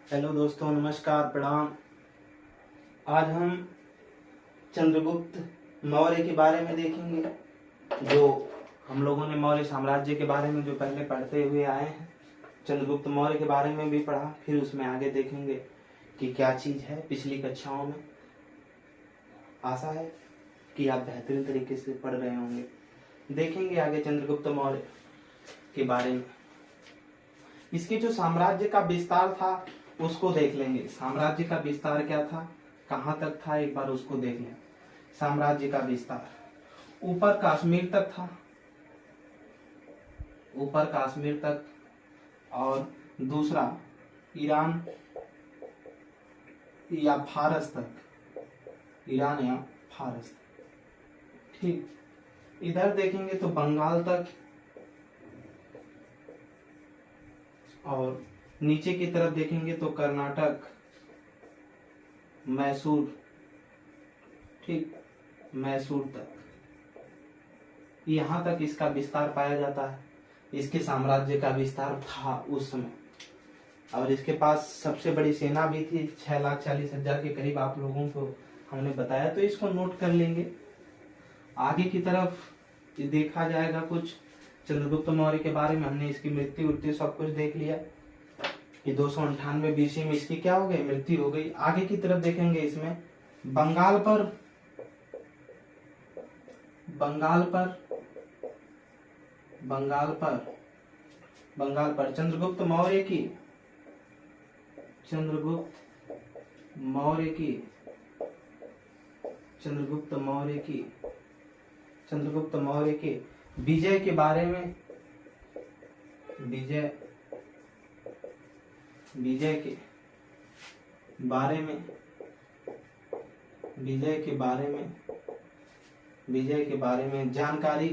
Hello दोस्तों, नमस्कार, प्रणाम। आज हम चंद्रगुप्त मौर्य के बारे में देखेंगे। जो हम लोगों ने मौर्य साम्राज्य के बारे में जो पहले पढ़ते हुए आए हैं, चंद्रगुप्त मौर्य के बारे में भी पढ़ा, फिर उसमें आगे देखेंगे कि क्या चीज़ है पिछली कक्षाओं में। आशा है कि आप बेहतरीन तरीके से पढ़ रहे होंगे। देखेंगे आगे चंद्रगुप्त मौर्य के बारे में। इसके जो साम्राज्य का विस्तार था उसको देख लेंगे। साम्राज्य का विस्तार क्या था, कहाँ तक था, एक बार उसको देख लें। साम्राज्य का विस्तार ऊपर कश्मीर तक था, ऊपर कश्मीर तक, और दूसरा ईरान या फारस तक, ईरान या फारस तक। ठीक, इधर देखेंगे तो बंगाल तक, और नीचे की तरफ देखेंगे तो कर्नाटक, मैसूर, ठीक, मैसूर तक। यहाँ तक इसका विस्तार पाया जाता है। इसके साम्राज्य का विस्तार था उस समय, और इसके पास सबसे बड़ी सेना भी थी। 6,40,000 के करीब आप लोगों को हमने बताया, तो इसको नोट कर लेंगे। आगे की तरफ देखा जाएगा कुछ चंद्रगुप्त मौर्य के बारे में। हमने इसकी मृत्यु सब कुछ देख लिया कि 298 बीसी में इसकी क्या हो गई, मृत्यु हो गई। आगे की तरफ देखेंगे इसमें बंगाल पर, बंगाल पर, बंगाल पर, बंगाल पर चंद्रगुप्त मौर्य की, चंद्रगुप्त मौर्य की, चंद्रगुप्त मौर्य की, चंद्रगुप्त मौर्य के विजय के बारे में, विजय, विजय के बारे में, विजय के बारे में, विजय के बारे में जानकारी,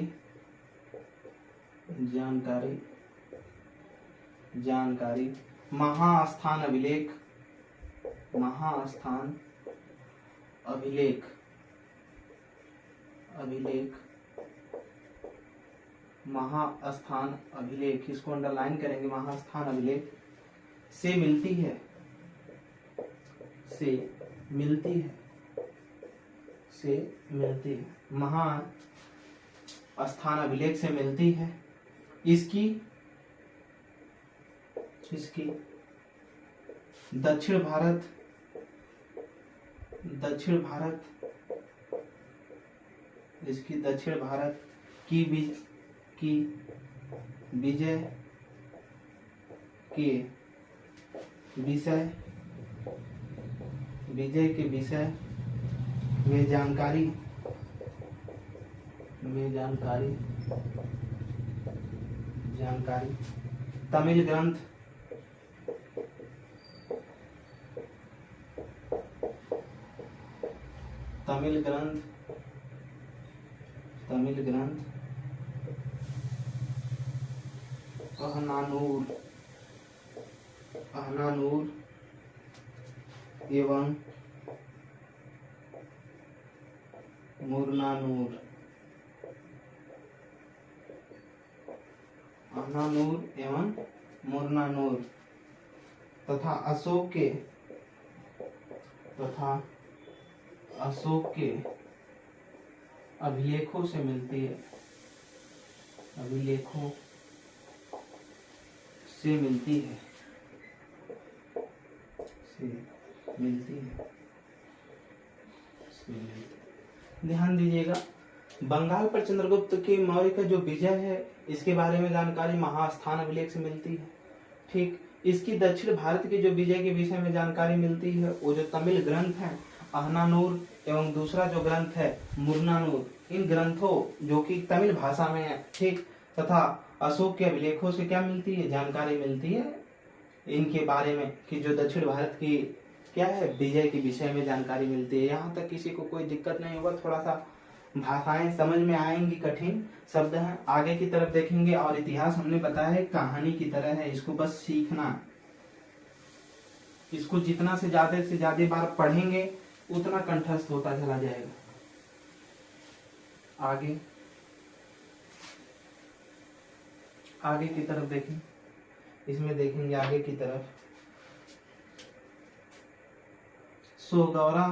जानकारी, जानकारी। महास्थान अभिलेख, महास्थान अभिलेख, अभिलेख, महास्थान अभिलेख, इसको अंडरलाइन करेंगे। महास्थान अभिलेख से मिलती है, से मिलती है, से मिलती है, महास्थान अभिलेख से मिलती है। इसकी, इसकी दक्षिण भारत, दक्षिण भारत, इसकी दक्षिण भारत की विजय के विषय, विजय के विषय में जानकारी, में जानकारी, जानकारी। तमिल ग्रंथ, तमिल ग्रंथ, तमिल ग्रंथ, अहनानूर, अहनानूर एवं मुरनानूर, अहनानूर एवं मुरनानूर, तथा अशोक के, तथा अशोक के अभिलेखों से मिलती है, अभिलेखों से मिलती है, से मिलती है, से मिलती है। ध्यान दीजिएगा, बंगाल पर चंद्रगुप्त के मौर्य का जो विजय है इसके बारे में जानकारी महास्थान अभिलेख से मिलती है। ठीक, इसकी दक्षिण भारत के जो विजय के विषय में जानकारी मिलती है वो जो तमिल ग्रंथ है अहनानूर एवं दूसरा जो ग्रंथ है मुरनानूर, इन ग्रंथों जो कि तमिल भाषा में है, ठीक, तथा अशोक के अभिलेखों से क्या मिलती है, जानकारी मिलती है इनके बारे में कि जो दक्षिण भारत की क्या है विजय के विषय में जानकारी मिलती है। यहाँ तक किसी को कोई दिक्कत नहीं होगा। थोड़ा सा भाषाएं समझ में आएंगी, कठिन शब्द हैं। आगे की तरफ देखेंगे, और इतिहास हमने बताया है कहानी की तरह है, इसको बस सीखना। इसको जितना से ज्यादा बार पढ़ेंगे उतना कंठस्थ होता चला जाएगा। आगे, आगे की तरफ देखें, इसमें देखेंगे आगे की तरफ सुहगौरा,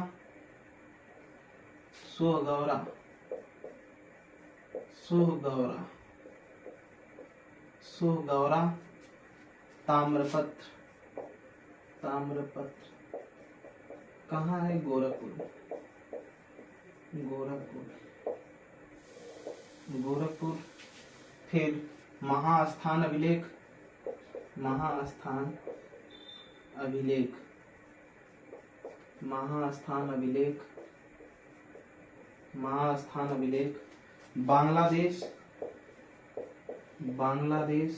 सुहगौरा, सुहगौरा, सुहगौरा, ताम्रपत्र, ताम्रपत्र कहाँ है? गोरखपुर, गोरखपुर, गोरखपुर। फिर महास्थान अभिलेख, महास्थान अभिलेख, महास्थान अभिलेख, महास्थान अभिलेख। बांग्लादेश, बांग्लादेश,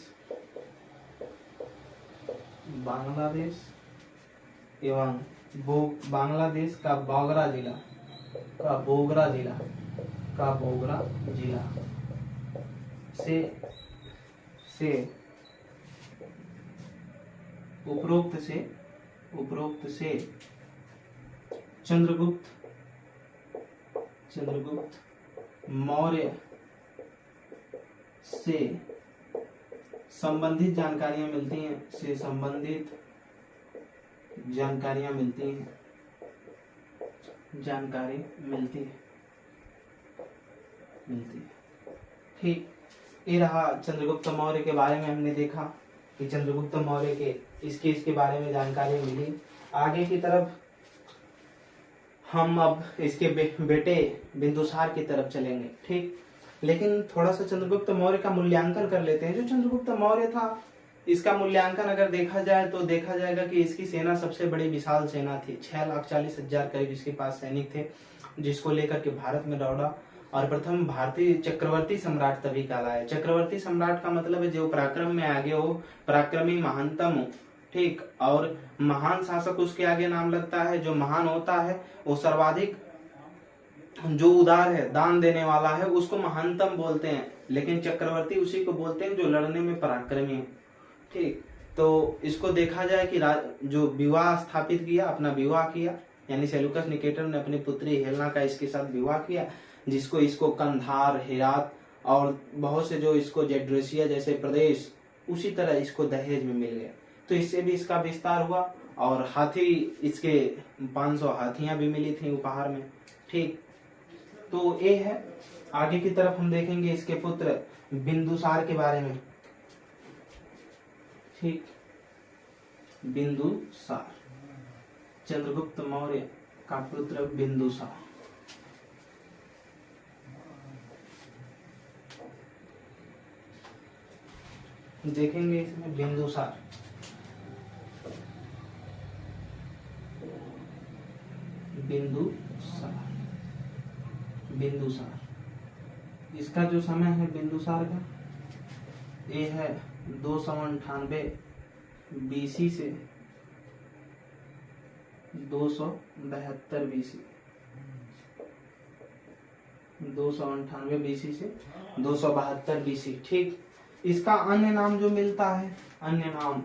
बांग्लादेश एवं बांग्लादेश का बोगरा जिला, का बोगरा जिला, का बोगरा जिला से उपरोक्त से चंद्रगुप्त, चंद्रगुप्त मौर्य से संबंधित जानकारियां मिलती हैं, से संबंधित जानकारियां मिलती हैं, जानकारी मिलती है, मिलती है। ठीक, ये रहा चंद्रगुप्त मौर्य के बारे में। हमने देखा कि चंद्रगुप्त मौर्य के इसके बारे में जानकारी मिली। आगे की तरफ हम अब इसके बेटे बिंदुसार की तरफ चलेंगे। ठीक, लेकिन थोड़ा सा चंद्रगुप्त मौर्य का मूल्यांकन कर लेते हैं। जो चंद्रगुप्त मौर्य था, इसका मूल्यांकन अगर देखा जाए तो देखा जाएगा कि इसकी सेना सबसे बड़ी विशाल सेना थी। 6,40,000 करीब इसके पास सैनिक थे, जिसको लेकर के भारत में दौड़ा और प्रथम भारतीय चक्रवर्ती सम्राट तभी कहलाया। चक्रवर्ती सम्राट का मतलब है जो पराक्रम में आगे हो, पराक्रमी, महानतम हो। ठीक, और महान शासक उसके आगे नाम लगता है। जो महान होता है वो सर्वाधिक जो उदार है, दान देने वाला है, उसको महानतम बोलते हैं। लेकिन चक्रवर्ती उसी को बोलते हैं जो लड़ने में पराक्रमी है। ठीक, तो इसको देखा जाए कि जो विवाह स्थापित किया, अपना विवाह किया, यानी सेल्यूकस निकेटर ने अपनी पुत्री हेलेना का इसके साथ विवाह किया, जिसको इसको कंधार, हेरात और बहुत से जो इसको जेड्रेसिया जैसे प्रदेश उसी तरह इसको दहेज में मिल गया। तो इससे भी इसका विस्तार हुआ और हाथी, इसके 500 हाथियां भी मिली थी उपहार में। ठीक, तो ये है। आगे की तरफ हम देखेंगे इसके पुत्र बिंदुसार के बारे में। ठीक, बिंदुसार, चंद्रगुप्त मौर्य का पुत्र बिंदुसार। देखेंगे इसमें बिंदुसार, बिंदुसार, बिंदुसार। इसका जो समय है बिंदुसार का, ये है 298 BC से 272 BC, 298 BC से 272 BC। ठीक, इसका अन्य नाम जो मिलता है, अन्य नाम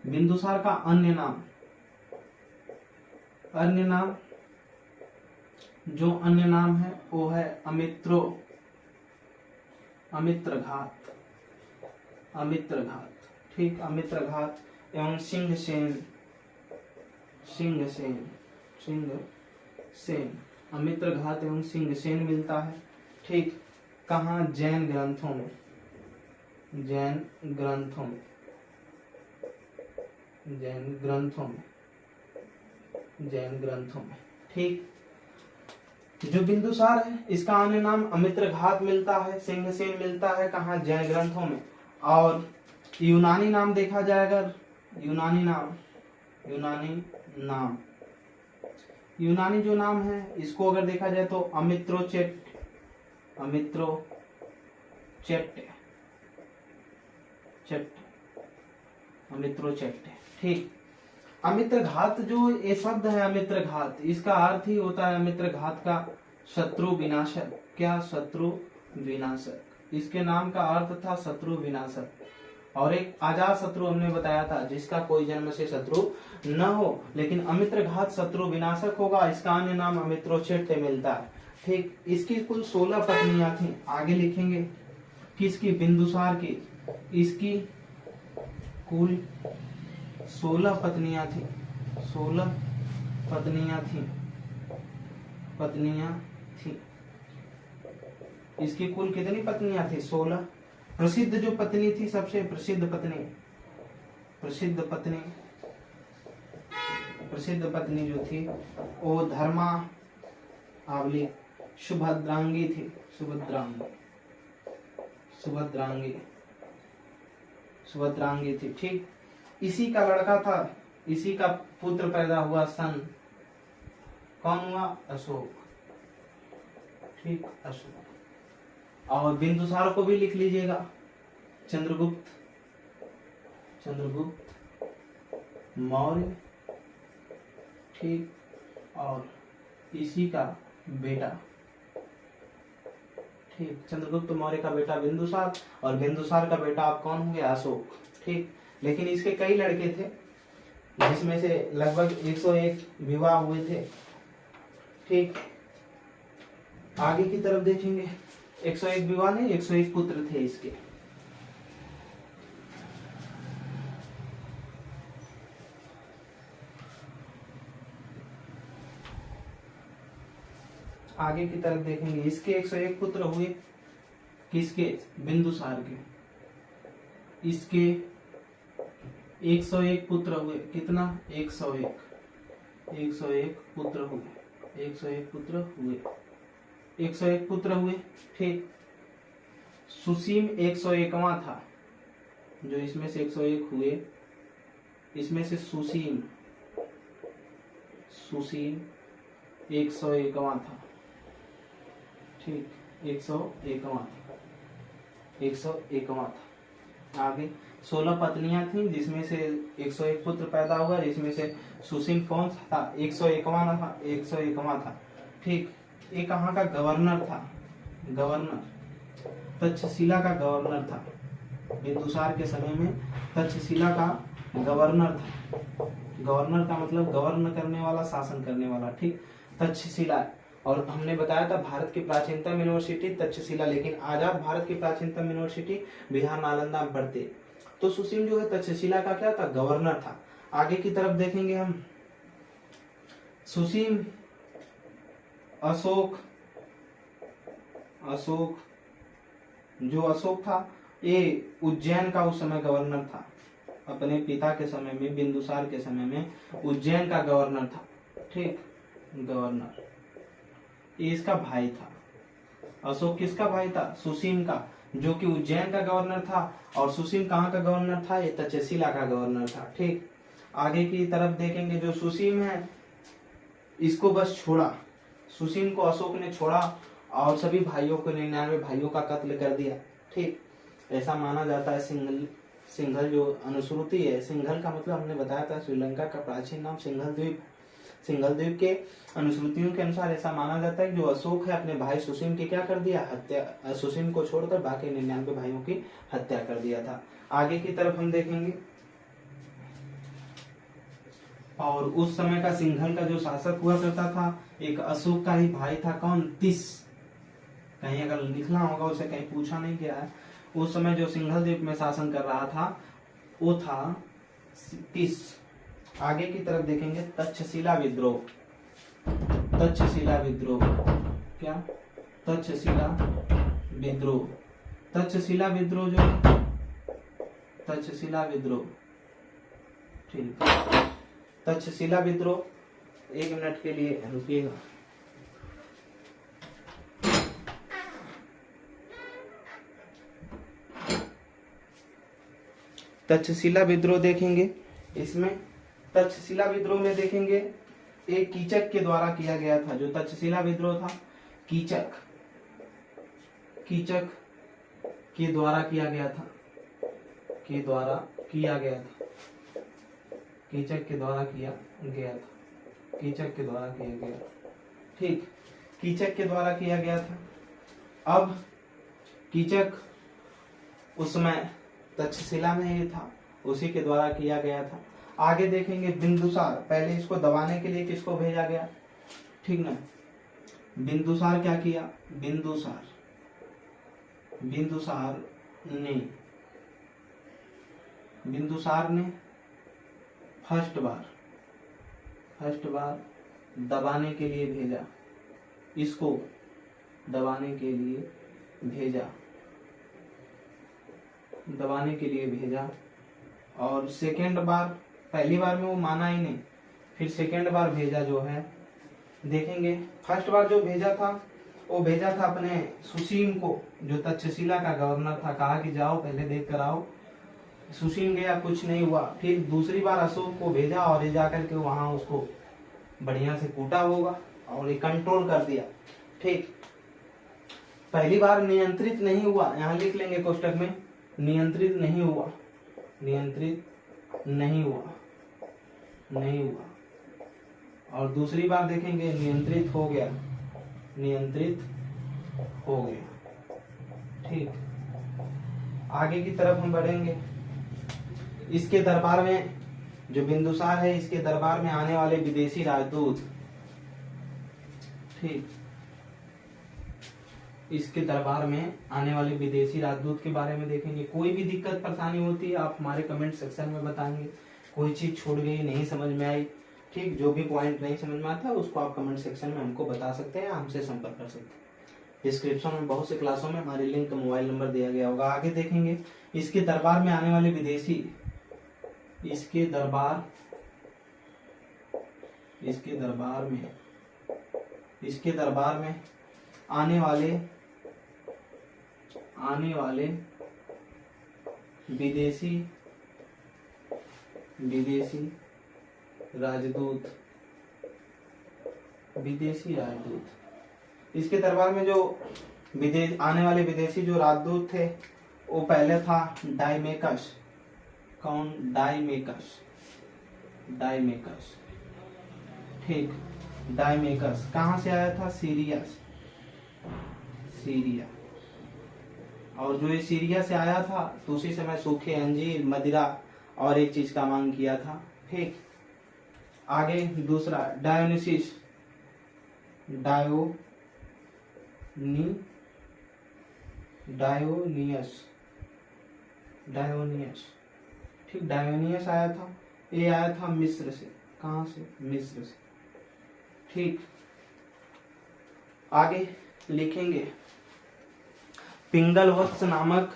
बिंदुसार का अन्य नाम, अन्य नाम जो अन्य नाम है वो है अमित्रघात, अमित्रघात। ठीक, अमित्रघात एवं सिंहसेन, सिंहसेन, सिंहसेन, अमित्रघात एवं सिंहसेन मिलता है। ठीक, कहाँ? जैन ग्रंथों में, जैन ग्रंथों में, जैन ग्रंथों में, जैन ग्रंथों में। ठीक, जो बिंदुसार है इसका अन्य नाम अमित्रघात मिलता है, सिंहसेन मिलता है, कहाँ? जैन ग्रंथों में। और यूनानी नाम देखा जाएगा, यूनानी नाम, यूनानी नाम, यूनानी जो नाम है इसको अगर देखा जाए तो अमित्रोचेट, अमित्रोचेट, अमित्रोचेट। ठीक, अमित्रघात जो ये शब्द है अमित्रघात, इसका अर्थ ही होता है अमित्रघात का शत्रु विनाशक। क्या? शत्रु विनाशक। इसके नाम का अर्थ था शत्रु विनाशक। और एक अजात शत्रु हमने बताया था जिसका कोई जन्म से शत्रु न हो, लेकिन अमित्रघात शत्रु विनाशक होगा। इसका अन्य नाम अमित्रोचेट मिलता है। ठीक, इसकी कुल 16 पत्नियां थी। आगे लिखेंगे किसकी? बिंदुसार की। इसकी कुल 16 पत्नियां थी, 16 पत्नियां थी। इसकी कुल कितनी पत्नियां थी? 16। प्रसिद्ध जो पत्नी थी, सबसे प्रसिद्ध पत्नी जो थी वो धर्मा आवली सुभद्रांगी थी। सुभद्रांगी थी। ठीक, इसी का लड़का था, इसी का पुत्र पैदा हुआ सन, कौन हुआ? अशोक। ठीक, अशोक। और बिंदुसार को भी लिख लीजिएगा, चंद्रगुप्त मौर्य। ठीक, और इसी का बेटा, ठीक, चंद्रगुप्त मौर्य का बेटा बिंदुसार, और बिंदुसार का बेटा आप कौन होंगे? अशोक। ठीक, लेकिन इसके कई लड़के थे, जिसमें से लगभग 101 विवाह हुए थे। ठीक, आगे की तरफ देखेंगे, 101 विवाह नहीं, 101 पुत्र थे इसके। आगे की तरफ देखेंगे, इसके 101 पुत्र हुए, किसके? बिंदुसार के। इसके 101 पुत्र हुए, कितना? 101 पुत्र हुए, 101 पुत्र हुए। ठीक, सुसीम 101वां था, जो इसमें से 101 हुए, इसमें से सुसीम 101वां था। ठीक, 101वां था। आगे 16 पत्नियां थी, जिसमें से 101 पुत्र पैदा हुआ, जिसमें से सुसीम कौन था? 101वां था। ठीक, ये कहाँ का गवर्नर था? तक्षशिला का गवर्नर था। बिंदुसार के समय में तक्षशिला का गवर्नर था। गवर्नर का मतलब गवर्न करने वाला, शासन करने वाला। ठीक, तक्षशिला। और हमने बताया था भारत की प्राचीनतम यूनिवर्सिटी तक्षशिला, लेकिन आजाद भारत की प्राचीनतम यूनिवर्सिटी बिहार नालंदा में पढ़ते। तो सुसीम जो है तक्षशिला का क्या था? गवर्नर था। आगे की तरफ देखेंगे हम, सुसीम अशोक जो अशोक था, ये उज्जैन का उस समय गवर्नर था। अपने पिता के समय में, बिंदुसार के समय में उज्जैन का गवर्नर था। ठीक, गवर्नर, ये इसका भाई था। अशोक किसका भाई था? सुसीम का, जो कि उज्जैन का गवर्नर था। और सुसीम कहाँ का गवर्नर था? ये तक्षशिला का गवर्नर था। ठीक, आगे की तरफ देखेंगे, जो सुसीम है इसको बस छोड़ा, सुसीम को अशोक ने छोड़ा और सभी भाइयों को, 99 भाइयों का कत्ल कर दिया। ठीक, ऐसा माना जाता है। सिंघल जो अनुश्रुति है, सिंघल का मतलब हमने बताया था श्रीलंका का प्राचीन नाम सिंघल द्वीप। सिंघल द्वीप के अनुश्रुतियों के अनुसार ऐसा माना जाता है कि जो अशोक है अपने भाई सुसीम की क्या कर दिया? हत्या। सुसीम को छोड़कर बाकी 99 भाइयों की हत्या कर दिया था। आगे की तरफ हम देखेंगे, और उस समय का सिंघल का जो शासक हुआ करता था, एक अशोक का ही भाई था। कौन? तिस। कहीं अगर लिखना होगा, उसे कहीं पूछा नहीं गया है। उस समय जो सिंघल द्वीप में शासन कर रहा था वो था तिस। आगे की तरफ देखेंगे, तक्षशिला विद्रोह। क्या? तक्षशिला विद्रोह। ठीक, तक्षशिला विद्रोह। 1 मिनट के लिए रुकिएगा। तक्षशिला विद्रोह देखेंगे। इसमें तक्षशिला विद्रोह में देखेंगे, एक कीचक के द्वारा किया गया था। जो तक्षशिला विद्रोह था, कीचक के द्वारा किया गया था। कीचक के द्वारा किया गया। ठीक, कीचक के द्वारा किया गया था। अब कीचक उस समय तक्षशिला में ही था, उसी के द्वारा किया गया था। आगे देखेंगे, बिंदुसार। पहले इसको दबाने के लिए किसको भेजा गया? ठीक ना, बिंदुसार क्या किया? बिंदुसार ने फर्स्ट बार दबाने के लिए भेजा, इसको दबाने के लिए भेजा, दबाने के लिए भेजा। और सेकेंड बार, पहली बार में वो माना ही नहीं, फिर सेकेंड बार भेजा जो है, देखेंगे फर्स्ट बार जो भेजा था वो भेजा था अपने सुसीम को, जो तक्षशिला का गवर्नर था, कहा कि जाओ पहले देख कर आओ। सुसीम गया, कुछ नहीं हुआ। फिर दूसरी बार अशोक को भेजा और ये जाकर के वहां उसको बढ़िया से कूटा होगा और ये कंट्रोल कर दिया। ठीक, पहली बार नियंत्रित नहीं हुआ, यहाँ लिख लेंगे कोष्टक में, नियंत्रित नहीं हुआ, नियंत्रित नहीं हुआ, नहीं हुआ। और दूसरी बार देखेंगे नियंत्रित हो गया, नियंत्रित हो गया। ठीक, आगे की तरफ हम बढ़ेंगे। इसके दरबार में जो बिंदुसार है, इसके दरबार में आने वाले विदेशी राजदूत, ठीक, इसके दरबार में आने वाले विदेशी राजदूत के बारे में देखेंगे। कोई भी दिक्कत परेशानी होती है आप हमारे कमेंट सेक्शन में बताएंगे। कोई चीज छूट गई, नहीं समझ में आई, ठीक, जो भी पॉइंट नहीं समझ में आता उसको आप कमेंट सेक्शन में हमको बता सकते हैं, हमसे संपर्क कर सकते हैं। डिस्क्रिप्शन में बहुत से क्लासों में हमारे लिंक का मोबाइल नंबर दिया गया होगा। आगे देखेंगे इसके दरबार में आने वाले विदेशी, इसके दरबार में, इसके दरबार में आने वाले विदेशी राजदूत, इसके दरबार में जो आने वाले विदेशी जो राजदूत थे वो पहले था डायमेकस। कौन? डायमेकस, डायमेकस। ठीक, डायमेकस कहाँ से आया था? सीरिया से, सीरिया। और जो ये सीरिया से आया था तो उसी समय सूखे अंजीर, मदिरा और एक चीज का मांग किया था। ठीक, आगे दूसरा डायोनिसिस, डायोनियस। ठीक, डायोनियस आया था, ये आया था मिस्र से। कहाँ से? मिस्र से। ठीक, आगे लिखेंगे पिंगलवत्स नामक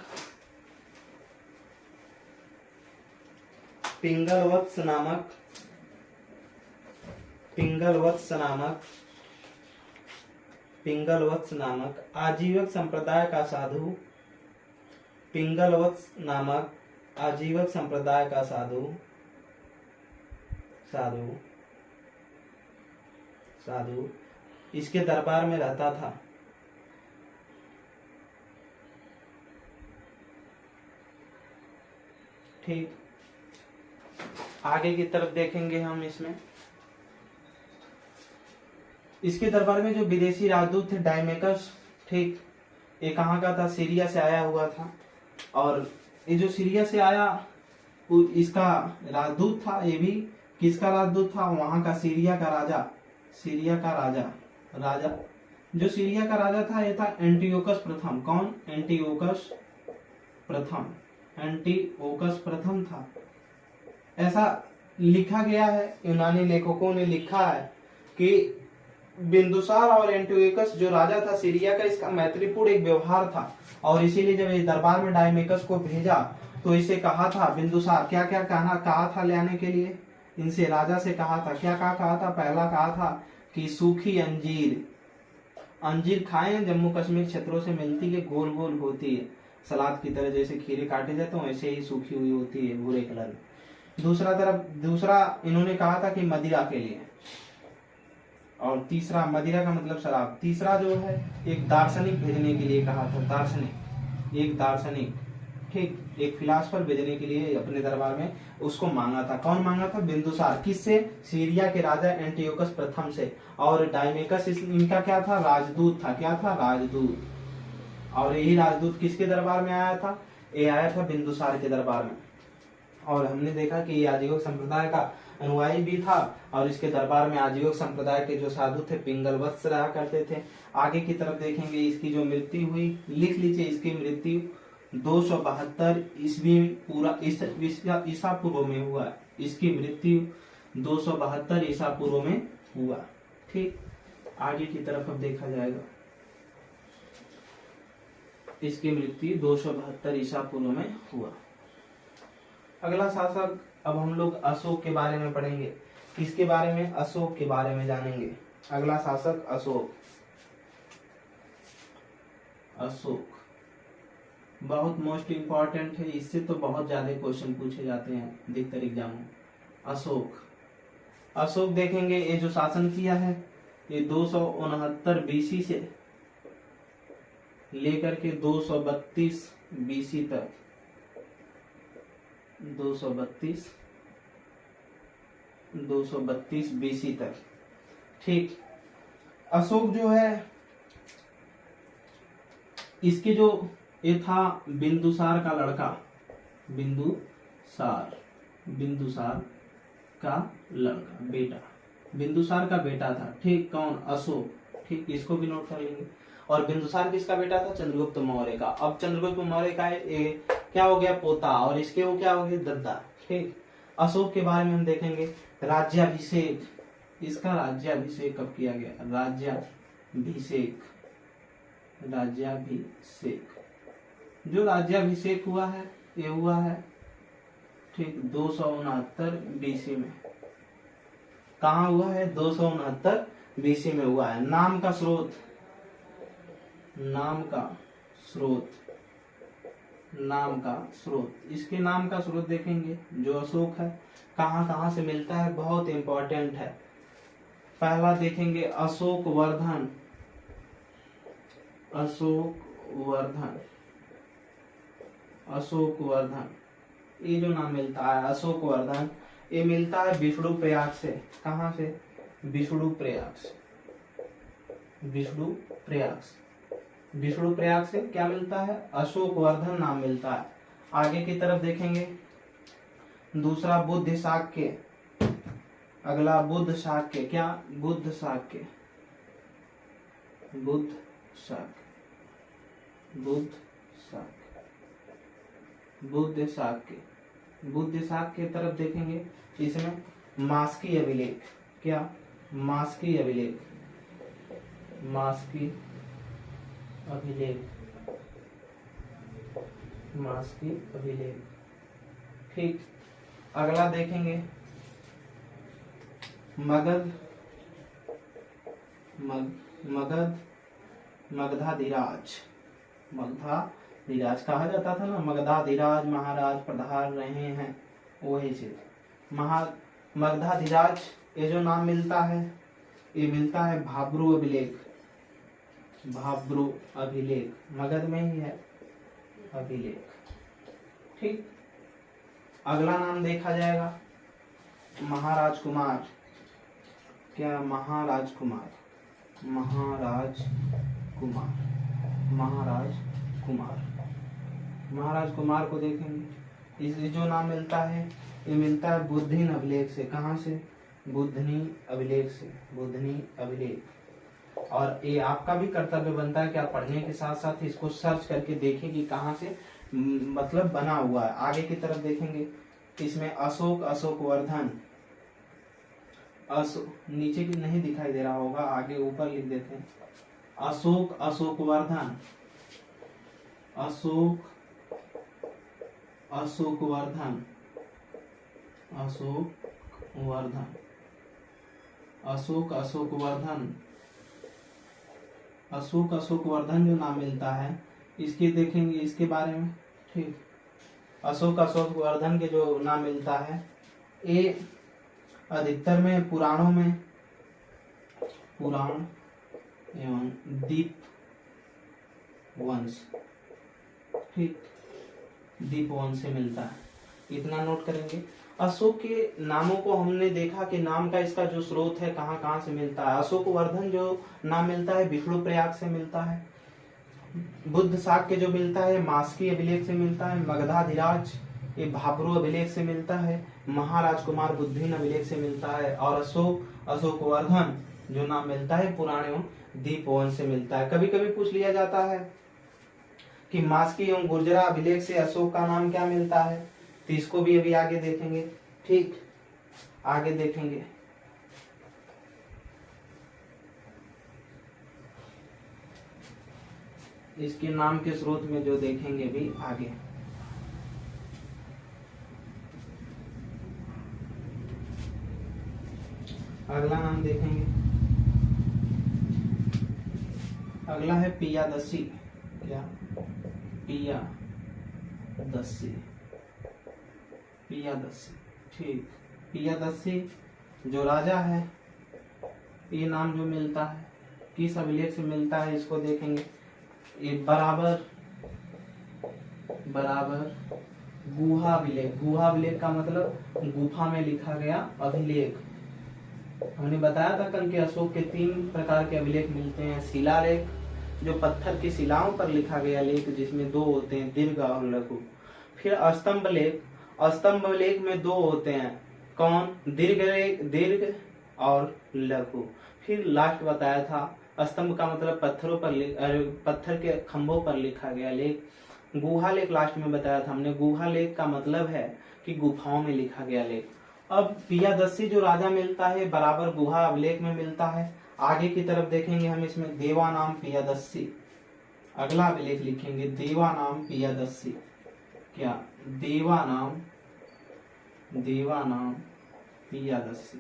आजीवक संप्रदाय का साधु, पिंगलवत्स नामक आजीवक संप्रदाय का साधु इसके दरबार में रहता था। ठीक, आगे की तरफ देखेंगे हम इसमें। इसके दरबार में जो विदेशी राजदूत थे डायमेकस, ठीक, ये कहाँ का था? सीरिया से आया हुआ था। और ये जो सीरिया से आया इसका राजदूत था। ये भी किसका राजदूत था? वहां का सीरिया का राजा, जो सीरिया का राजा था ये था एंटियोकस प्रथम। कौन? एंटियोकस प्रथम था। ऐसा लिखा गया है, यूनानी लेखकों ने लिखा है कि बिंदुसार और एंटियोकस जो राजा था सीरिया का, इसका मैत्रीपूर्ण एक व्यवहार था। और इसीलिए जब ये दरबार में डायमेकस को भेजा तो इसे कहा था बिंदुसार, क्या क्या कहा था ले आने के लिए? इनसे राजा से कहा था, क्या कहा था? पहला कहा था कि सूखी अंजीर खाएं, जम्मू कश्मीर क्षेत्रों से मिलती है, गोल गोल होती है, सलाद की तरह, जैसे खीरे काटे जाते हैं वैसे ही सूखी हुई होती है, भूरे कलर में। दूसरा इन्होंने कहा था कि मदिरा के लिए। और तीसरा, मदिरा का मतलब शराब। तीसरा जो है एक दार्शनिक भेजने के लिए कहा था, दार्शनिक, ठीक, एक फिलासफर भेजने के लिए अपने दरबार में उसको मांगा था। कौन मांगा था? बिंदुसार। किससे? सीरिया के राजा एंटियोकस प्रथम से। और डायमेकस इनका क्या था? राजदूत था। क्या था? राजदूत। और यही राजदूत किसके दरबार में आया था? ये आया था बिंदुसार के दरबार में। और हमने देखा कि ये आजीवक संप्रदाय का अनुयायी भी था और इसके दरबार में आजीवक संप्रदाय के जो साधु थे पिंगलवत्स रहा करते थे। आगे की तरफ देखेंगे इसकी जो मृत्यु हुई, लिख लीजिए, इसकी मृत्यु 272 ईसा पूर्व में हुआ। इसकी मृत्यु 272 ईसा पूर्व में हुआ। ठीक, आगे की तरफ अब देखा जाएगा। इसकी मृत्यु 272 ईसा पूर्व में हुआ। अगला शासक अब हम लोग अशोक के बारे में पढ़ेंगे। किसके बारे में? अशोक के बारे में जानेंगे। अगला शासक अशोक। अशोक बहुत मोस्ट इंपॉर्टेंट है, इससे तो बहुत ज्यादा क्वेश्चन पूछे जाते हैं अधिकतर एग्जामों। अशोक, अशोक देखेंगे ये जो शासन किया है ये 269 बीसी से लेकर के 232 बीसी तक, 232 बीसी तक। ठीक, अशोक जो है इसके जो ये था बिंदुसार का लड़का, बिंदुसार का लड़का, बेटा, बिंदुसार का बेटा था। ठीक, कौन? अशोक। ठीक, इसको भी नोट कर लेंगे। और बिंदुसार किसका बेटा था? चंद्रगुप्त मौर्य का। अब चंद्रगुप्त मौर्य का क्या हो गया? पोता, और इसके वो क्या हो गए? दद्दा। ठीक, अशोक के बारे में हम देखेंगे। राज्याभिषेक, इसका राज्याभिषेक कब किया गया? राज्याभिषेक, जो राज्याभिषेक हुआ है ये हुआ है ठीक 269 बीसी में। कहाँ हुआ है? 269 बीसी में हुआ है। नाम का स्रोत, इसके नाम का स्रोत देखेंगे। जो अशोक है कहाँ कहाँ से मिलता है, बहुत इंपॉर्टेंट है। पहला देखेंगे अशोक वर्धन, ये जो नाम मिलता है अशोक वर्धन, ये मिलता है विष्णु प्रयाग से। कहाँ से? विष्णु प्रयाग से क्या मिलता है? अशोक वर्धन नाम मिलता है। आगे की तरफ देखेंगे दूसरा बुद्ध शाक्य। अगला बुद्ध शाक्य, क्या? बुद्ध शाक्य, बुद्ध शाक्य की तरफ देखेंगे। इसमें मास्की अभिलेख, क्या? मास्की अभिलेख। ठीक, अगला देखेंगे मगधाधिराज कहा जाता था ना, मगधाधिराज महाराज पधार रहे हैं, वही चीज। मगधाधिराज ये जो नाम मिलता है ये मिलता है भाब्रू अभिलेख, मगध में ही है अभिलेख। ठीक, अगला नाम देखा जाएगा महाराज कुमार, क्या? महाराज कुमार को देखेंगे। इस जो नाम मिलता है ये मिलता है बुद्धनि अभिलेख से। कहाँ से? बुद्धनि अभिलेख। और ये आपका भी कर्तव्य बनता है कि आप पढ़ने के साथ साथ इसको सर्च करके देखें कि कहाँ से मतलब बना हुआ है। आगे की तरफ देखेंगे इसमें अशोक वर्धन, नीचे की नहीं दिखाई दे रहा होगा, आगे ऊपर लिख देते हैं। अशोक वर्धन, अशोक वर्धन जो नाम मिलता है इसके देखेंगे, इसके बारे में। ठीक, अशोक वर्धन के जो नाम मिलता है ये अधिकतर में पुराणों में पुराण एवं दीप वंश, ठीक, दीप वंश से मिलता है। इतना नोट करेंगे। अशोक के नामों को हमने देखा कि नाम का इसका जो स्रोत है कहाँ कहाँ से मिलता है। अशोक वर्धन जो नाम मिलता है विष्णु प्रयाग से मिलता है। बुद्ध शाक्य जो मिलता है मास्की अभिलेख से मिलता है। मगधाधिराज ये भाब्रू अभिलेख से मिलता है। महाराज कुमार बुद्धनि अभिलेख से मिलता है। और अशोक वर्धन जो नाम मिलता है पुराण एवं दीपवंश से मिलता है। कभी कभी पूछ लिया जाता है कि मास्की एवं गुर्जरा अभिलेख से अशोक का नाम क्या मिलता है, तो इसको भी अभी आगे देखेंगे। ठीक, आगे देखेंगे। इसके नाम के स्रोत में जो देखेंगे भी आगे। अगला नाम देखेंगे, अगला है पियादसी। क्या? पियादसी। पियादसी, ठीक। पियादसी जो राजा है, ये नाम जो मिलता है किस अभिलेख से मिलता है इसको देखेंगे। ये बराबर गुहा अभिलेख। गुहा अभिलेख का मतलब गुफा में लिखा गया अभिलेख। हमने बताया था कल के अशोक के 3 प्रकार के अभिलेख मिलते हैं। शिलालेख जो पत्थर की शिलाओं पर लिखा गया लेख, जिसमें 2 होते हैं, दीर्घ और लघु। फिर स्तंभ लेख। स्तंभ लेख में 2 होते हैं, कौन? दीर्घ और लघु। फिर लास्ट बताया था स्तंभ का मतलब पत्थर के खंभों पर लिखा गया लेख। गुहा लेख लास्ट में बताया था हमने। गुहा लेख का मतलब है कि गुफाओं में लिखा गया लेख। अब पियादसी जो राजा मिलता है बराबर गुहा अभिलेख में मिलता है। आगे की तरफ देखेंगे हम, इसमें देवानाम पियादसी। अगला अभिलेख लिखेंगे देवानाम पियादसी। क्या? देवानाम पियादसी।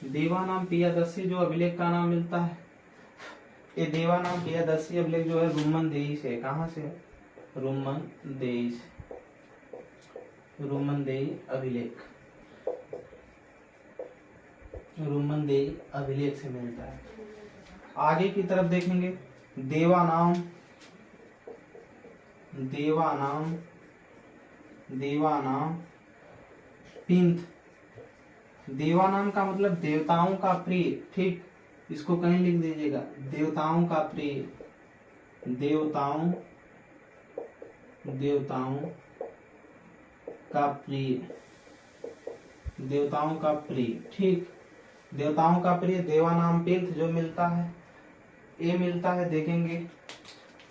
देवानाम पियादसी जो अभिलेख का नाम मिलता है, ये देवानाम पियादसी अभिलेख जो है रुमन देई से। कहां से? रुमन देई अभिलेख। रुमन देई अभिलेख से मिलता है। आगे की तरफ देखेंगे देवानाम पिंथ। देवानाम का मतलब देवताओं का प्रिय, ठीक। इसको कहीं लिख दीजिएगा, देवताओं का प्रिय। देवताओं का प्रिय, ठीक। देवताओं का प्रिय देवानाम पिंथ जो मिलता है, ये मिलता है देखेंगे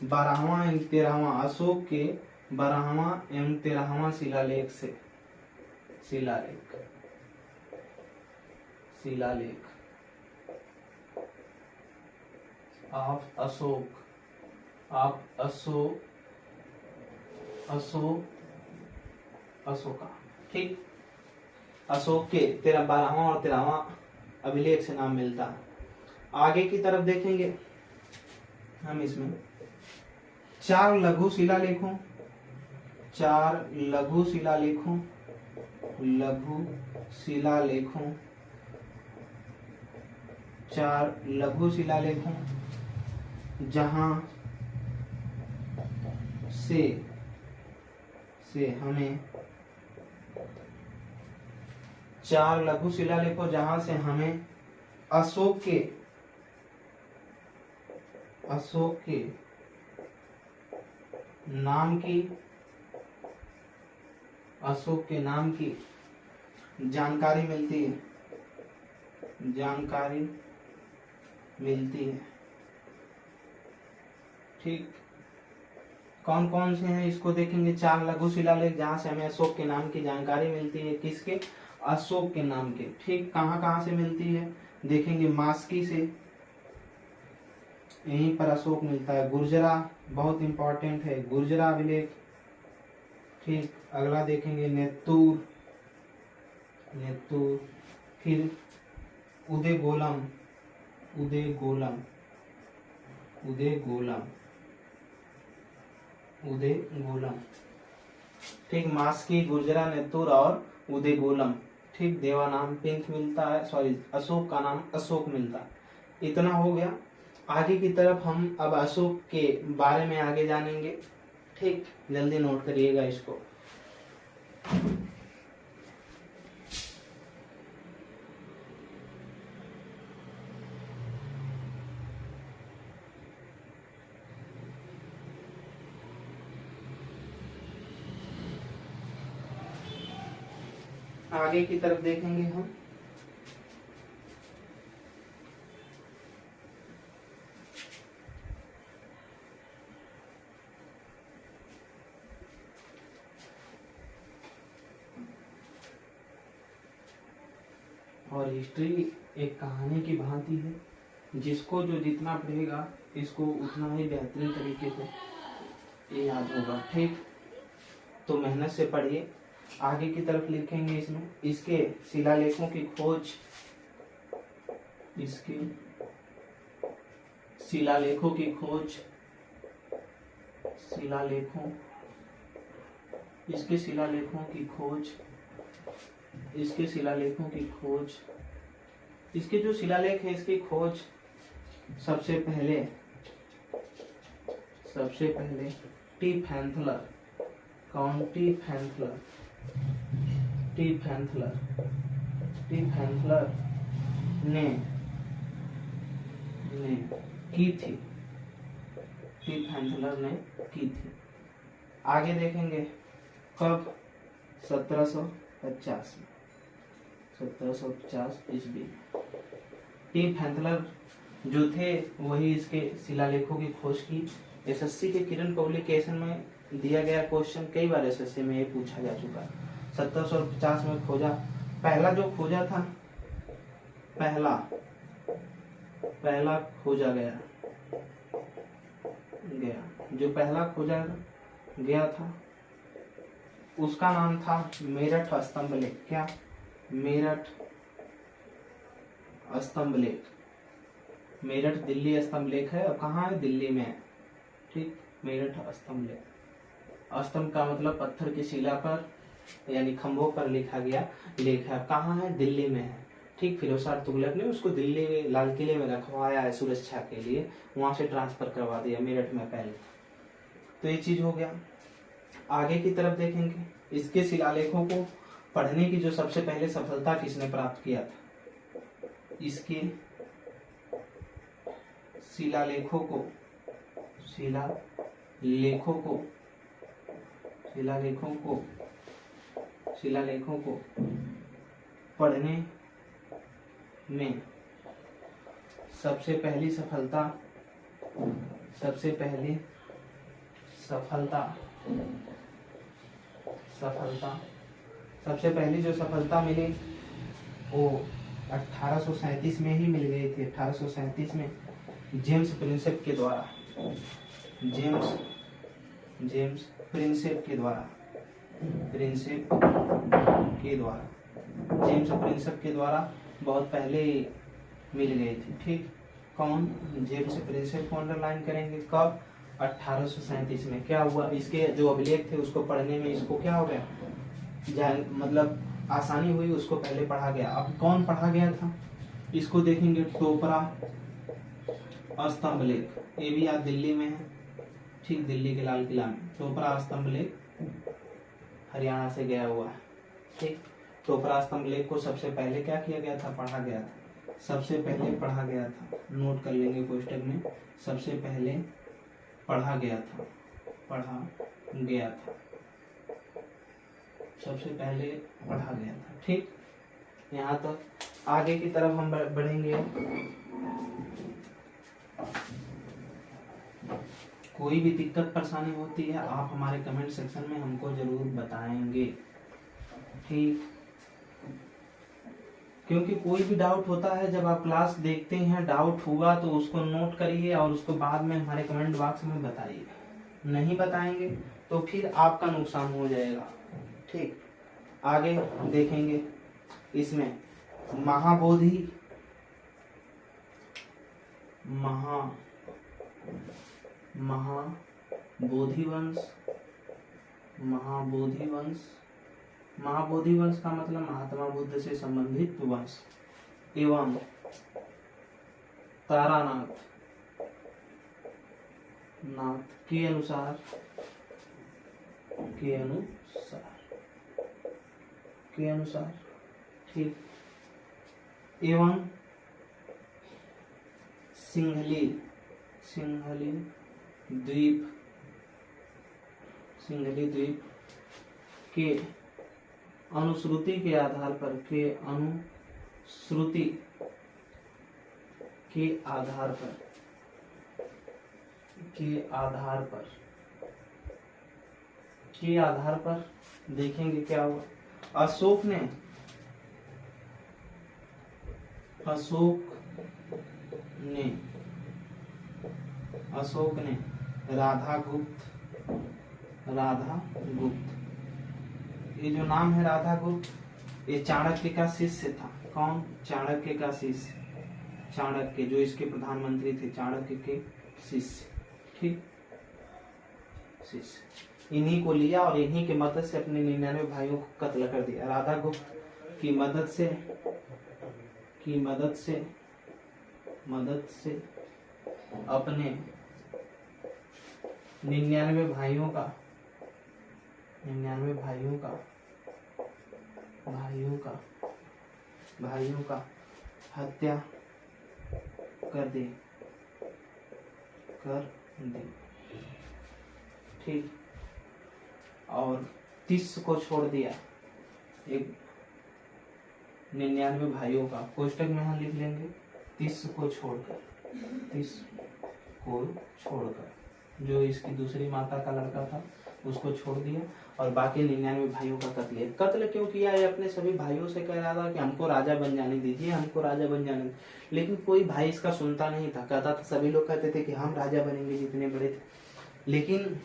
12वां एवं 13वां अशोक के 12वां एवं 13वां शिलालेख से। शिलालेख ऑफ अशोका, ठीक। अशोक के 12वां और 13वां अभिलेख से नाम मिलता है। आगे की तरफ देखेंगे हम, इसमें 4 लघु शिलालेखों 4 लघु शिलालेखों जहां से हमें 4 लघु शिलालेखों जहां से हमें अशोक के नाम की जानकारी मिलती है, ठीक। कौन कौन से हैं इसको देखेंगे। 4 लघु शिलालेख जहां से हमें अशोक के नाम की जानकारी मिलती है। किसके? अशोक के नाम के, ठीक। कहां कहां से मिलती है देखेंगे। मास्की से, यहीं पर अशोक मिलता है। गुर्जरा बहुत इंपॉर्टेंट है, गुर्जरा अभिलेख, ठीक। अगला देखेंगे नेत्तूर। फिर उदयगोलम, ठीक। मास्की, गुर्जरा, नेत्तूर और उदयगोलम, ठीक। देवानाम पिंथ मिलता है, सॉरी अशोक का नाम अशोक मिलता है। इतना हो गया। आगे की तरफ हम अब अशोक के बारे में आगे जानेंगे, ठीक। जल्दी नोट करिएगा इसको। आगे की तरफ देखेंगे हम, और हिस्ट्री एक कहानी की भांति है। जिसको जो जितना पढ़ेगा इसको उतना ही बेहतरीन तरीके से ये याद होगा। ठीक, तो मेहनत से पढ़िए। आगे की तरफ लिखेंगे इसमें इसके शिलालेखों की खोज, इसके शिलालेखों की खोज, शिलालेखों, इसके शिलालेखों की खोज, इसके शिलालेखों की खोज, इसके जो शिलालेख है इसकी खोज सबसे पहले टी फैंथलर, कौन? टी फैंथलर ने की थी, टी फैंथलर ने की थी। आगे देखेंगे कब? 1750 में, 1750 ईस्वी। टी फैंथलर जो थे वही इसके शिलालेखों की खोज की। एसएससी के किरण पब्लिकेशन में दिया गया क्वेश्चन कई बार एसएससी में ये पूछा जा चुका है। 1750 में खोजा, पहला जो खोजा था, पहला खोजा गया जो पहला खोजा गया था उसका नाम था मेरठ स्तंभलेख। क्या? मेरठ स्तंभलेख। मेरठ दिल्ली स्तंभलेख है और कहाँ है? दिल्ली में है। ठीक, मेरठ स्तंभलेख। स्तंभ का मतलब पत्थर की शिला पर यानी खंभों पर लिखा गया लेख है। कहाँ है? दिल्ली में है। ठीक, फिरोजशाह तुगलक ने उसको दिल्ली लाल किले में रखवाया है सुरक्षा के लिए, वहां से ट्रांसफर करवा दिया मेरठ में पहले। तो ये चीज हो गया। आगे की तरफ देखेंगे इसके शिलालेखों को पढ़ने की जो सबसे पहले सफलता किसने प्राप्त किया था? इसके शिलालेखों को पढ़ने में सबसे पहली जो सफलता मिली वो 1837 में ही मिल गई थी। 1837 में जेम्स प्रिंसेप के द्वारा, जेम्स प्रिंसेप के द्वारा बहुत पहले मिल गई थी। ठीक, कौन? जेम्स प्रिंसेप को अंडरलाइन करेंगे। कब? 1837 में। क्या हुआ? इसके जो अभिलेख थे उसको पढ़ने में इसको क्या हो गया, मतलब आसानी हुई, उसको पहले पढ़ा गया। अब कौन पढ़ा गया था इसको देखेंगे, टोपरा स्तंभलेख। ये भी आज दिल्ली में है। ठीक, दिल्ली के लाल किला में टोपरा स्तंभलेख हरियाणा से गया हुआ है। ठीक, टोपरा स्तंभलेख को सबसे पहले क्या किया गया था? पढ़ा गया था। सबसे पहले पढ़ा गया था, नोट कर लेंगे कोष्टक में, सबसे पहले पढ़ा गया था, सबसे पहले पढ़ा गया था। ठीक, यहाँ तक। आगे की तरफ हम बढ़ेंगे। कोई भी दिक्कत परेशानी होती है आप हमारे कमेंट सेक्शन में हमको जरूर बताएंगे। ठीक, क्योंकि कोई भी डाउट होता है जब आप क्लास देखते हैं, डाउट हुआ तो उसको नोट करिए और उसको बाद में हमारे कमेंट बॉक्स में बताइए। नहीं बताएंगे तो फिर आपका नुकसान हो जाएगा। ठीक, आगे देखेंगे इसमें महाबोधि वंश का मतलब महात्मा बुद्ध से संबंधित वंश एवं तारानाथ के अनुसार ठीक, एवं सिंहली द्वीप के अनुश्रुति के आधार पर देखेंगे क्या हुआ। ने अशोक ने राधा गुप्त, ये जो नाम है राधा गुप्त, ये चाणक्य का शिष्य था। कौन? चाणक्य का शिष्य, चाणक्य जो इसके प्रधानमंत्री थे, चाणक्य के शिष्य, ठीक, शिष्य। इन्हीं को लिया और इन्हीं के मदद से अपने 99 भाइयों को कत्ल कर दिया। राधा गुप्त की मदद से अपने 99 भाइयों का हत्या कर दी, ठीक, और 30 को छोड़ दिया। एक 99 भाइयों का कोष्टक में हम लिख लेंगे 30 को छोड़कर जो इसकी दूसरी माता का लड़का था उसको छोड़ दिया और बाकी 99 भाइयों का कत्ल क्यों किया? ये अपने सभी भाइयों से कह रहा था कि हमको राजा बन जाने दीजिए, हमको राजा बन जाने, लेकिन कोई भाई इसका सुनता नहीं था। कहता था, सभी लोग कहते थे कि हम राजा बनेंगे जितने बड़े थे, लेकिन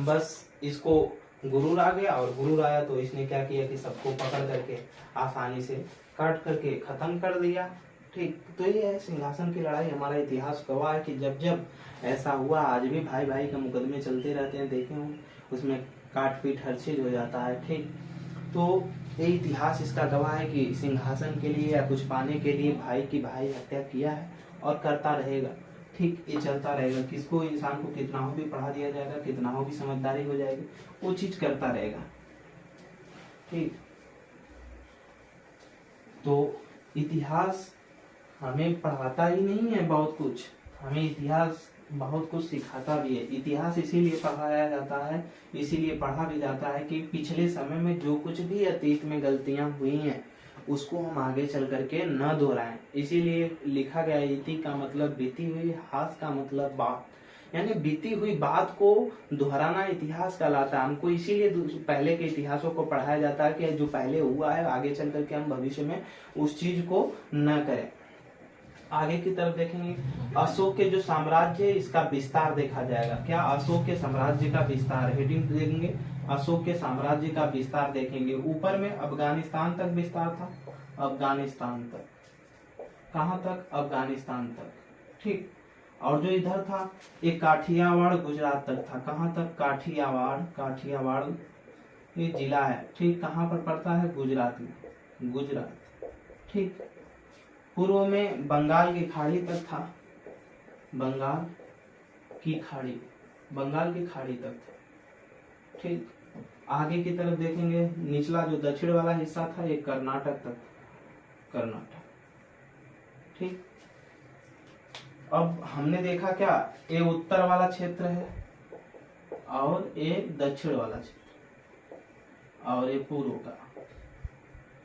बस इसको गुरूर आ गया और गुरूर आया तो इसने क्या किया कि सबको पकड़ करके आसानी से काट करके खत्म कर दिया, ठीक। तो ये है सिंहासन की लड़ाई। हमारा इतिहास गवाह है कि जब जब ऐसा हुआ, आज भी भाई भाई के मुकदमे चलते रहते हैं, देखे हों, उसमें काट पीट हर चीज हो जाता है, ठीक। तो ये इतिहास इसका गवाह है कि सिंहासन के लिए या कुछ पाने के लिए भाई की भाई हत्या किया है और करता रहेगा, ठीक। ये चलता रहेगा। किसको, इंसान को कितना हो भी पढ़ा दिया जाएगा, कितना हो भी समझदारी हो जाएगी, वो चीज करता रहेगा, ठीक। तो इतिहास हमें पढ़ाता ही नहीं है बहुत कुछ, हमें इतिहास बहुत कुछ सिखाता भी है। इतिहास इसीलिए पढ़ाया जाता है, इसीलिए पढ़ा भी जाता है कि पिछले समय में जो कुछ भी अतीत में गलतियां हुई हैं उसको हम आगे चल करके न दोहराएं। इसीलिए लिखा गया इति का मतलब बीती हुई, हास का मतलब बात, यानी बीती हुई बात को दोहराना इतिहास कहलाता है। हमको इसीलिए पहले के इतिहासों को पढ़ाया जाता है कि जो पहले हुआ है आगे चल करके हम भविष्य में उस चीज को न करें। आगे की तरफ देखेंगे, अशोक के जो साम्राज्य इसका विस्तार देखा जाएगा। क्या? अशोक के साम्राज्य का विस्तार, हेडिंग देखेंगे, अशोक के साम्राज्य का विस्तार देखेंगे। ऊपर में अफगानिस्तान तक विस्तार था, अफगानिस्तान तक, कहां तक? अफगानिस्तान तक, ठीक। और जो इधर था ये काठियावाड़ गुजरात तक था, कहां तक? काठियावाड़ ये जिला है, ठीक। कहां पर पड़ता है? गुजरात में, गुजरात, ठीक। पूर्व में बंगाल की खाड़ी तक था, बंगाल की खाड़ी तक था, ठीक। आगे की तरफ देखेंगे, निचला जो दक्षिण वाला हिस्सा था ये कर्नाटक तक, ठीक। अब हमने देखा क्या, ये उत्तर वाला क्षेत्र है और ये दक्षिण वाला क्षेत्र, और ये पूर्व का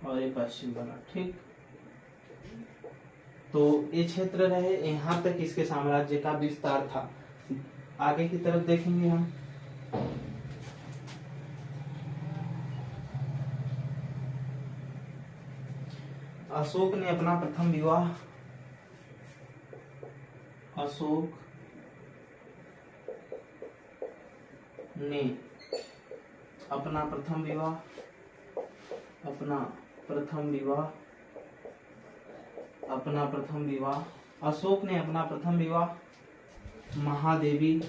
और ये पश्चिम वाला, ठीक। तो ये क्षेत्र रहे, यहाँ तक इसके साम्राज्य का विस्तार था। आगे की तरफ देखेंगे हम, अशोक ने अपना प्रथम विवाह, अपना प्रथम विवाह अशोक ने अपना प्रथम विवाह महादेवी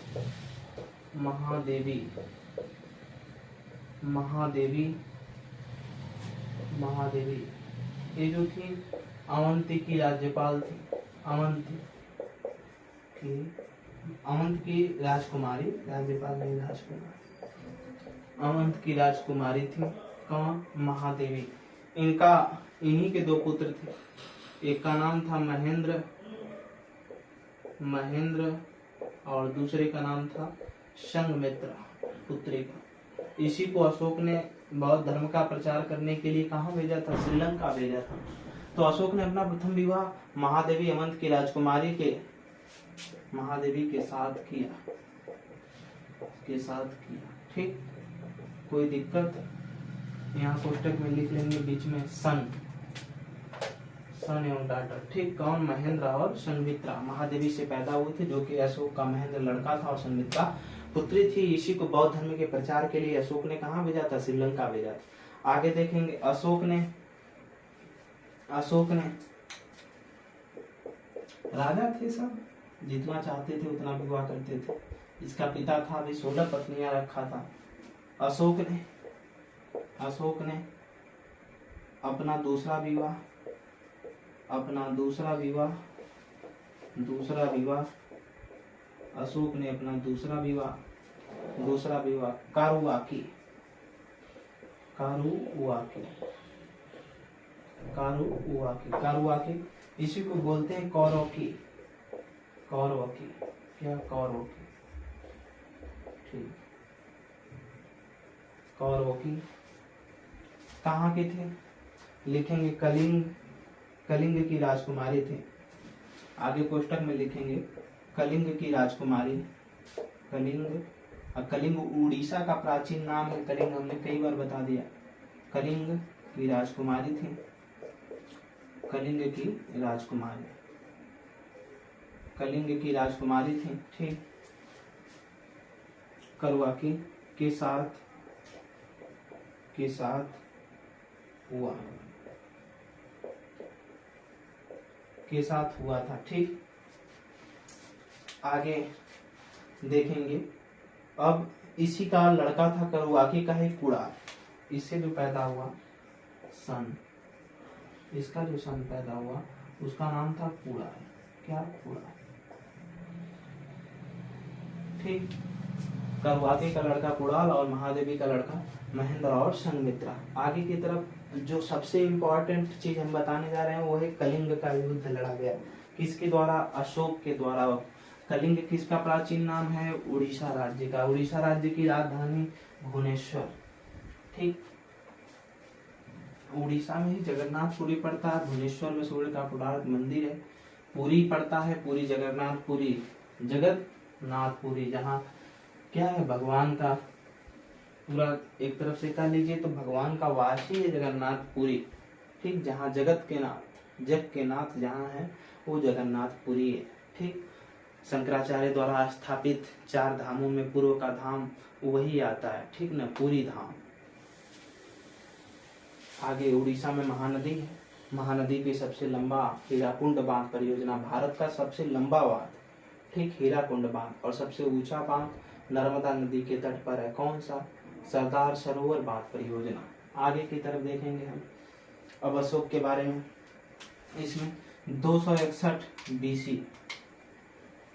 ये जो थी अवंती की राज्यपाल थी, अवंत की राजकुमारी, राज्यपाल नहीं राजकुमारी, अवंत की राजकुमारी थी, कौन? महादेवी। इन्हीं के दो पुत्र थे, एक का नाम था महेंद्र और दूसरे का नाम था संघमित्रा, पुत्री का। इसी को अशोक ने बौद्ध धर्म का प्रचार करने के लिए कहाँ भेजा था? श्रीलंका भेजा था। तो अशोक ने अपना प्रथम विवाह महादेवी अवंत की राजकुमारी के साथ किया, ठीक। कोई दिक्कत? यहाँ कोष्टक में लिख लेंगे बीच में सन सन एवं डॉटर। ठीक, कौन? महेंद्र और संघमित्रा महादेवी से पैदा हुए थे, जो कि अशोक का महेंद्र लड़का था और संघमित्रा पुत्री थी। इसी को बौद्ध धर्म के प्रचार के लिए अशोक ने कहाँ भेजा था? श्रीलंका भेजा था। आगे देखेंगे, अशोक ने राजा थे सब, जितना चाहते थे उतना विवाह करते थे। इसका पिता था, भी 16 पत्नियां रखा था। अशोक ने अपना दूसरा विवाह अशोक ने अपना दूसरा विवाह कारुआकी, इसी को बोलते हैं कौरवकी। क्या? कौरवकी। ठीक, कौरवकी कहाँ के थे? लिखेंगे कलिंग की राजकुमारी थे। आगे कोष्टक में लिखेंगे कलिंग की राजकुमारी। कलिंग उड़ीसा का प्राचीन नाम है। कलिंग हमने कई बार बता दिया। कलिंग की राजकुमारी थी। कलिंग की राजकुमारी थी। ठीक, करुआकी के साथ हुआ था। ठीक, आगे देखेंगे, अब इसी का लड़का था करुआकी का ही कुड़ार। इससे जो पैदा हुआ सन, इसका जो सन पैदा हुआ उसका नाम था कुड़ार। क्या? कुड़ार। ठीक, करुआकी का लड़का कुड़ाल और महादेवी का लड़का महेंद्र और संघमित्रा। आगे की तरफ जो सबसे इम्पोर्टेंट चीज हम बताने जा रहे हैं वो है कलिंग का युद्ध लड़ा गया। किसके द्वारा? अशोक के द्वारा। कलिंग किसका प्राचीन नाम है? उड़ीसा राज्य का। उड़ीसा राज्य की राजधानी भुवनेश्वर। ठीक, उड़ीसा में ही जगन्नाथपुरी पड़ता है। भुवनेश्वर में सूर्य का कोणार्क मंदिर है। पुरी पड़ता है, पुरी जगन्नाथपुरी, जहाँ क्या है? भगवान का पूरा एक तरफ से कह लीजिए तो भगवान का वासी है जगन्नाथपुरी। ठीक, जहाँ जग के नाथ जहाँ है वो जगन्नाथपुरी है। ठीक, शंकराचार्य द्वारा स्थापित 4 धामों में पूर्व का धाम वही आता है। ठीक ना, पुरी धाम। आगे उड़ीसा में महानदी है। महानदी के सबसे लंबा हीराकुंड बांध परियोजना, भारत का सबसे लंबा बांध। ठीक, हीराकुंड बांध। और सबसे ऊंचा बांध नर्मदा नदी के तट पर है। कौन सा? सरदार सरोवर बांध परियोजना। आगे की तरफ देखेंगे हम अब अशोक के बारे में। इसमें 261 BC,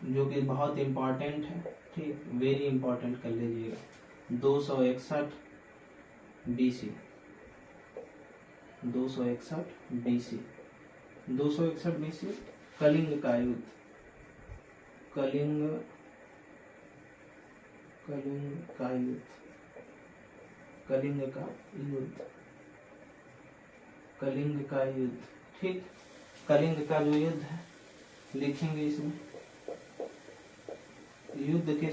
जो कि बहुत इंपॉर्टेंट है। ठीक, वेरी इंपॉर्टेंट कर लीजिएगा। 261 BC कलिंग का युद्ध। ठीक, कलिंग का जो युद्ध है लिखेंगे इसमें। युद्ध के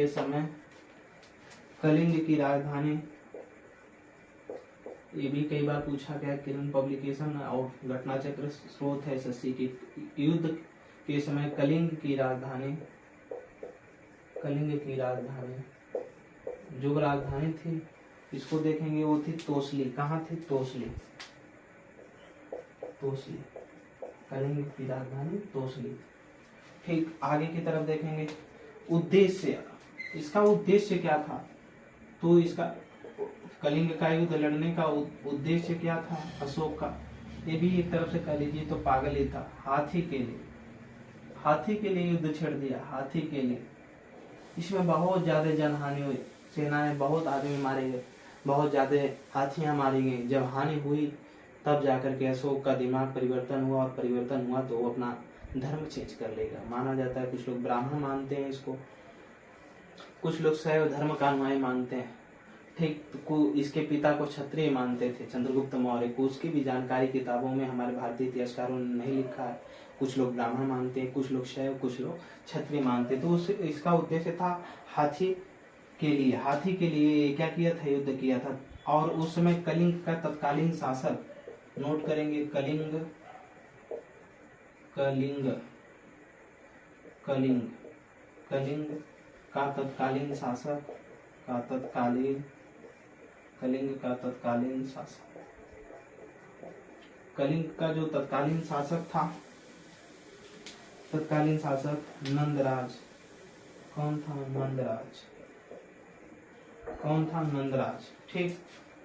समय कलिंग की राजधानी, ये भी कई बार पूछा गया, किरण पब्लिकेशन और घटना चक्र स्रोत है SSC की। युद्ध के समय कलिंग की राजधानी जो राजधानी थी इसको देखेंगे वो थी तोसली। कहाँ थी? तोसली। कलिंग की राजधानी तोसली। ठीक, आगे की तरफ देखेंगे उद्देश्य। इसका उद्देश्य क्या था? तो इसका कलिंग का युद्ध लड़ने का उद्देश्य क्या था अशोक का? ये भी एक तरफ से कह लीजिए तो पागल ही था। हाथी के लिए युद्ध छेड़ दिया। हाथी के लिए। इसमें बहुत ज्यादा जनहानि हुई। सेनाएं, बहुत आदमी मारे गए, बहुत ज्यादा हाथियां मारी गई। जब हानि हुई तब जाकर के अशोक का दिमाग परिवर्तन हुआ, और परिवर्तन हुआ तो वो अपना धर्म चेंज कर लेगा। माना जाता है, कुछ लोग ब्राह्मण मानते हैं इसको, कुछ लोग शैव धर्म का अनुयायी मानते हैं। ठीक, इसके पिता को क्षत्रिय मानते थे, चंद्रगुप्त मौर्य को। उसकी भी जानकारी किताबों में हमारे भारतीय इतिहासकारों ने नहीं लिखा है। कुछ लोग ब्राह्मण मानते हैं, कुछ लोग शैव, कुछ लोग क्षत्रिय मानते। तो इसका उद्देश्य था हाथी के लिए क्या किया था? युद्ध किया था और उस समय कलिंग का तत्कालीन शासक, नोट करेंगे, कलिंग कलिंग कलिंग कलिंग का तत्कालीन शासक, कलिंग का तत्कालीन शासक, कलिंग का जो तत्कालीन शासक था, तत्कालीन शासक नंदराज। कौन था? नंदराज। कौन था? नंदराज। ठीक।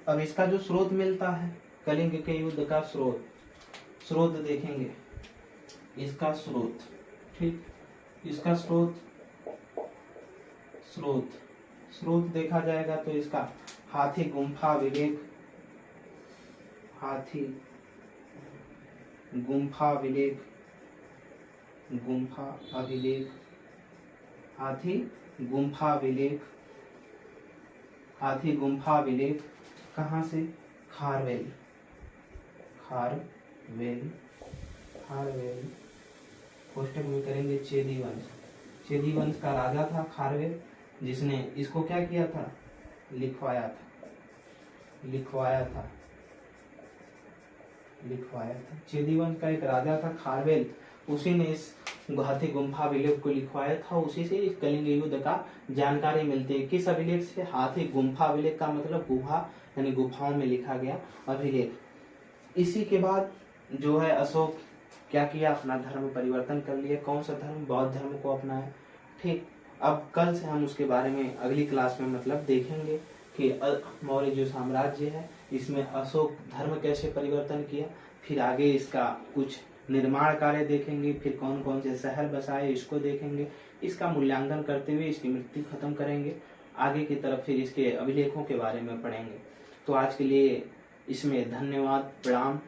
अब इसका जो स्रोत मिलता है, कलिंग के युद्ध का स्रोत देखेंगे, इसका स्रोत। ठीक, इसका स्रोत देखा जाएगा तो इसका हाथी गुम्फा अभिलेख, हाथी गुम्फा अभिलेख, गुम्फा अभिलेख, हाथी गुम्फा अभिलेख, हाथी गुम्फा अभिलेख कहाँ से? खारवेल, खारवेल, खारवेल। कोष्टक में करेंगे चेदी वंश। चेदी वंश का राजा था खारवेल, जिसने इसको क्या किया था? लिखवाया था। चेदी वंश का एक राजा था खारवेल, उसी ने इस हाथी गुम्फा अभिलेख को लिखवाया था। उसी से इस कलिंग युद्ध का जानकारी मिलती है। किस अभिलेख से? हाथी गुम्फा अभिलेख का मतलब गुफा, यानी गुफाओं में लिखा गया अभिलेख। इसी के बाद जो है अशोक क्या किया? अपना धर्म परिवर्तन कर लिया। कौन सा धर्म? बौद्ध धर्म को अपनाया। ठीक। अब कल से हम उसके बारे में अगली क्लास में मतलब देखेंगे कि मौर्य जो साम्राज्य है इसमें अशोक धर्म कैसे परिवर्तन किया, फिर आगे इसका कुछ निर्माण कार्य देखेंगे, फिर कौन कौन से शहर बसाए इसको देखेंगे, इसका मूल्यांकन करते हुए इसकी मृत्यु खत्म करेंगे। आगे की तरफ फिर इसके अभिलेखों के बारे में पढ़ेंगे। तो आज के लिए इसमें धन्यवाद, प्रणाम।